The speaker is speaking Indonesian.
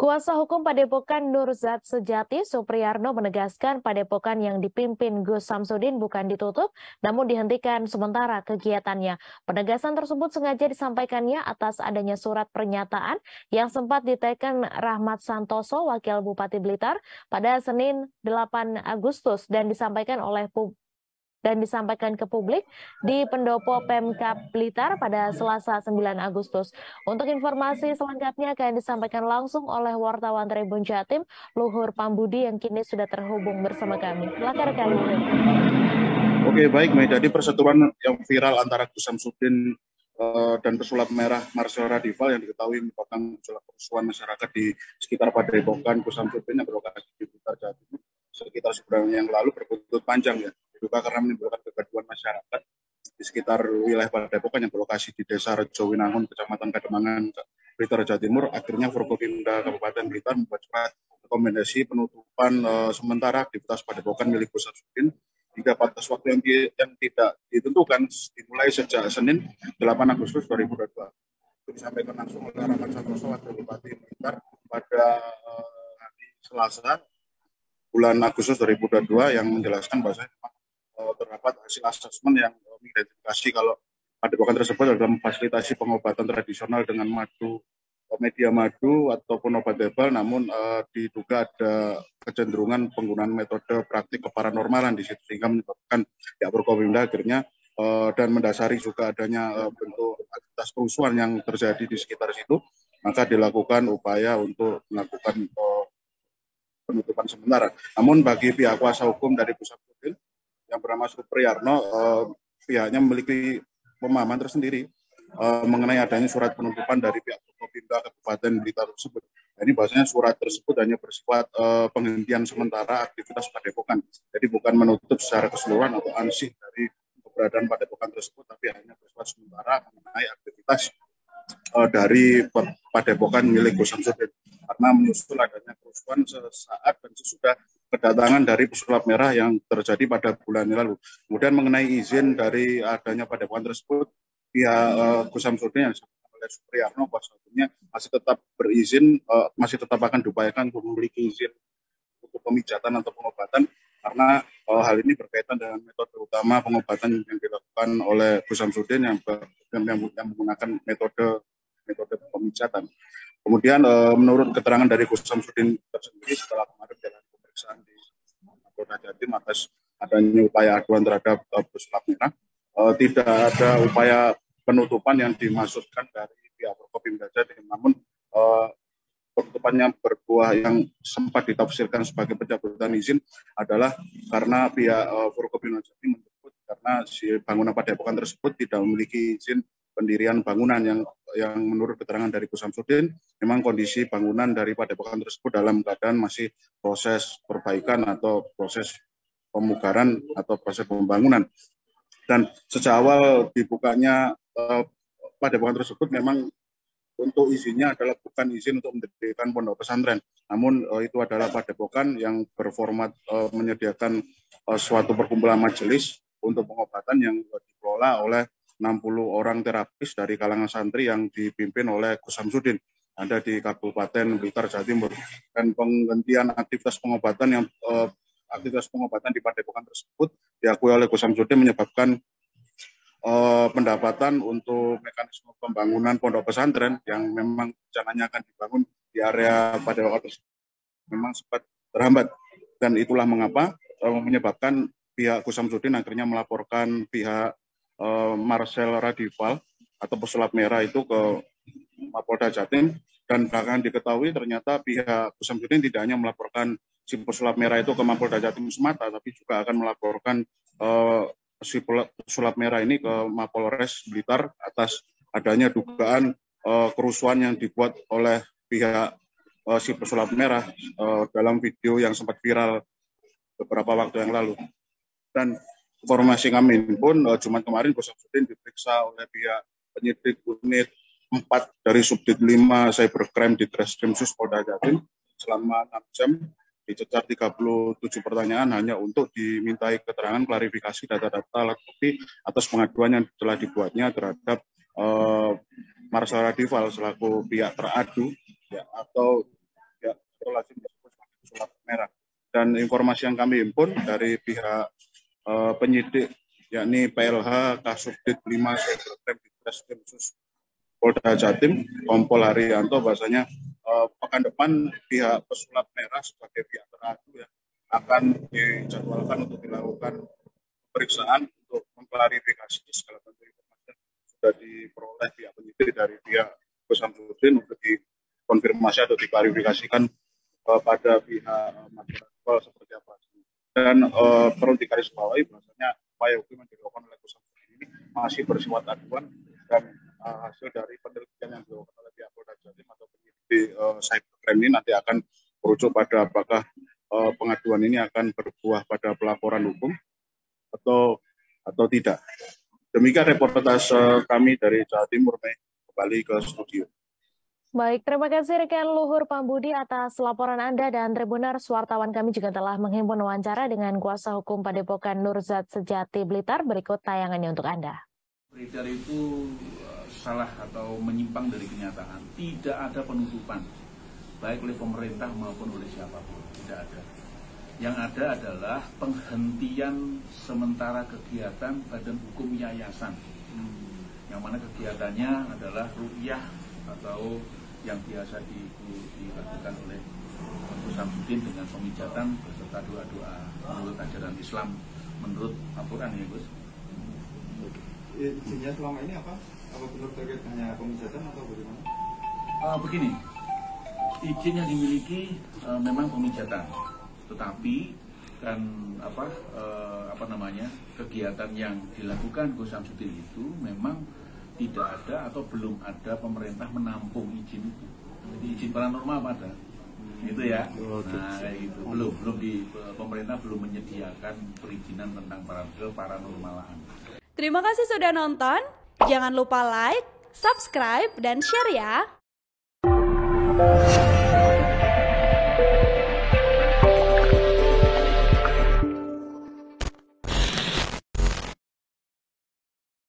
Kuasa hukum Padepokan Nurzat Sejati, Supriyarno, menegaskan Padepokan yang dipimpin Gus Samsudin bukan ditutup, namun dihentikan sementara kegiatannya. Penegasan tersebut sengaja disampaikannya atas adanya surat pernyataan yang sempat diteken Rahmat Santoso, Wakil Bupati Blitar, pada Senin 8 Agustus dan disampaikan ke publik di Pendopo Pemkab Blitar pada Selasa 9 Agustus. Untuk informasi selengkapnya akan disampaikan langsung oleh wartawan Tribun Jatim, Luhur Pambudi, yang kini sudah terhubung bersama kami. Silakan rekan Luhur. Oke, baik, Mei. Jadi perseteruan yang viral antara Gus Samsudin dan pesulap merah Marcel Radival yang diketahui merupakan kerusuhan masyarakat di sekitar Padepokan Gus Samsudin yang berlokasi di Blitar, Jawa Timur sekitar sebulan yang lalu berbuntut panjang, ya. Diduga karena menimbulkan kegaduhan masyarakat di sekitar wilayah Padepokan yang berlokasi di Desa Rejo Winangun, Kecamatan Kademangan, Blitar, Jawa Timur. Akhirnya Forkopimda Kabupaten Blitar membuat surat rekomendasi penutupan sementara aktivitas Padepokan milik Gus Samsudin hingga batas waktu yang tidak ditentukan dimulai sejak Senin 8 Agustus 2022. Itu disampaikan langsung oleh Rahmat Santoso, Wakil Bupati Blitar, pada hari Selasa bulan Agustus 2022, yang menjelaskan bahwasanya terdapat hasil asesmen yang mengidentifikasi kalau Padepokan tersebut adalah memfasilitasi pengobatan tradisional dengan madu, media madu ataupun obat herbal, namun diduga ada kecenderungan penggunaan metode praktik keparanormalan di situ, sehingga menyebabkan pihak Forkopimda akhirnya dan mendasari juga adanya bentuk aktivitas kerusuhan yang terjadi di sekitar situ, maka dilakukan upaya untuk melakukan penutupan sementara. Namun bagi pihak kuasa hukum dari Gus Samsudin yang bernama Supriyarno, pihaknya memiliki pemahaman tersendiri mengenai adanya surat penutupan dari pihak Forkopimda Kabupaten Blitar tersebut. Jadi bahwasanya surat tersebut hanya bersifat penghentian sementara aktivitas Padepokan. Jadi bukan menutup secara keseluruhan atau ansih dari keberadaan Padepokan tersebut, tapi hanya bersifat sementara mengenai aktivitas dari Padepokan milik Gus Samsudin. Karena menyusul adanya kerusuhan sesaat dan sesudah kedatangan dari pesulap merah yang terjadi pada bulan lalu. Kemudian mengenai izin dari adanya Padepokan tersebut, pihak Gus Samsudin yang oleh Supriyarno kuasa hukumnya masih tetap berizin, masih tetap akan diupayakan untuk memiliki izin untuk pemijatan atau pengobatan, karena hal ini berkaitan dengan metode utama pengobatan yang dilakukan oleh Gus Samsudin yang menggunakan metode pemijatan. Kemudian menurut keterangan dari Gus Samsudin tersendiri, setelah kemarin jalan pemeriksaan di Polda Jatim atas adanya upaya aduan terhadap pesulap merah, tidak ada upaya penutupan yang dimaksudkan dari pihak Forkopimda Jatim. Namun penutupan yang berbuah yang sempat ditafsirkan sebagai pencabutan izin adalah karena pihak Forkopimda Jatim menyebut karena si bangunan Padepokan tersebut tidak memiliki izin pendirian bangunan yang menurut keterangan dari Gus Samsudin, memang kondisi bangunan dari Padepokan tersebut dalam keadaan masih proses perbaikan atau proses pemugaran atau proses pembangunan. Dan sejak awal dibukanya Padepokan tersebut memang untuk izinnya adalah bukan izin untuk mendirikan pondok pesantren, namun itu adalah Padepokan yang berformat menyediakan suatu perkumpulan majelis untuk pengobatan yang dikelola oleh 60 orang terapis dari kalangan santri yang dipimpin oleh Gus Samsudin, ada di Kabupaten Blitar, Jawa Timur. Dan penghentian aktivitas pengobatan di Padepokan tersebut diakui oleh Gus Samsudin menyebabkan pendapatan untuk mekanisme pembangunan pondok pesantren yang memang rencananya akan dibangun di area Padepokan memang sempat terhambat. Dan itulah mengapa menyebabkan pihak Gus Samsudin akhirnya melaporkan pihak Marcel Radival atau pesulap merah itu ke Mapolda Jatim, dan belakangan diketahui ternyata pihak Gus Samsudin tidak hanya melaporkan si pesulap merah itu ke Mapolda Jatim semata, tapi juga akan melaporkan si pesulap merah ini ke Mapolres Blitar atas adanya dugaan kerusuhan yang dibuat oleh pihak si pesulap merah dalam video yang sempat viral beberapa waktu yang lalu. Dan informasi kami pun Jumat kemarin Gus Samsudin diperiksa oleh pihak penyidik unit 4 dari Subdit 5 Cybercrime di Treskrimsus Polda Jatim selama 6 jam, dicecar 37 pertanyaan hanya untuk dimintai keterangan klarifikasi data-data alat bukti atas pengaduan yang telah dibuatnya terhadap Marcel Radival selaku pihak teradu, ya, atau Dan informasi yang kami himpun dari pihak penyidik, yakni PLH Kasubdit 5 Cybercrime Ditreskrim Khusus Polda Jatim, Kompol Haryanto, bahasanya pekan depan pihak pesulap merah sebagai pihak teradu ya, akan dijadwalkan untuk dilakukan pemeriksaan untuk mengklarifikasi segala bentuk informasi yang sudah diperoleh pihak penyidik dari pihak Gus Samsudin untuk dikonfirmasi atau diklarifikasikan pada pihak masyarakat seperti apa. Dan perlu digarisbawahi bahwasanya upaya hukum yang dilakukan oleh Gus Samsudin ini masih bersifat aduan, dan hasil dari penelitian yang dilakukan oleh pihak Polda Jatim atau penyidik cybercrime ini nanti akan merujuk pada apakah pengaduan ini akan berbuah pada pelaporan hukum atau tidak. Demikian reportase kami dari Jawa Timur, kembali ke studio. Baik, terima kasih rekan Luhur Pambudi atas laporan Anda, dan Tribuners, wartawan kami juga telah menghimpun wawancara dengan kuasa hukum Padepokan Nurzat Sejati Blitar. Berikut tayangannya untuk Anda. Beredar itu salah atau menyimpang dari kenyataan. Tidak ada penutupan, baik oleh pemerintah maupun oleh siapapun. Tidak ada. Yang ada adalah penghentian sementara kegiatan Badan Hukum Yayasan. Yang mana kegiatannya adalah ruqyah atau yang biasa dilakukan oleh Gus Samsudin dengan pemijatan beserta doa-doa menurut ajaran Islam, menurut Al-Quran ya Gus. Izinnya selama ini apa? Apa benar terkait hanya pemijatan atau bagaimana? Begini, izin yang dimiliki memang pemijatan, tetapi kan kegiatan yang dilakukan Gus Samsudin itu memang tidak ada atau belum ada pemerintah menampung izin itu. Jadi izin paranormal pada itu ya. Nah, itu belum di pemerintah belum menyediakan perizinan tentang paranormalan. Terima kasih sudah nonton. Jangan lupa like, subscribe, dan share ya.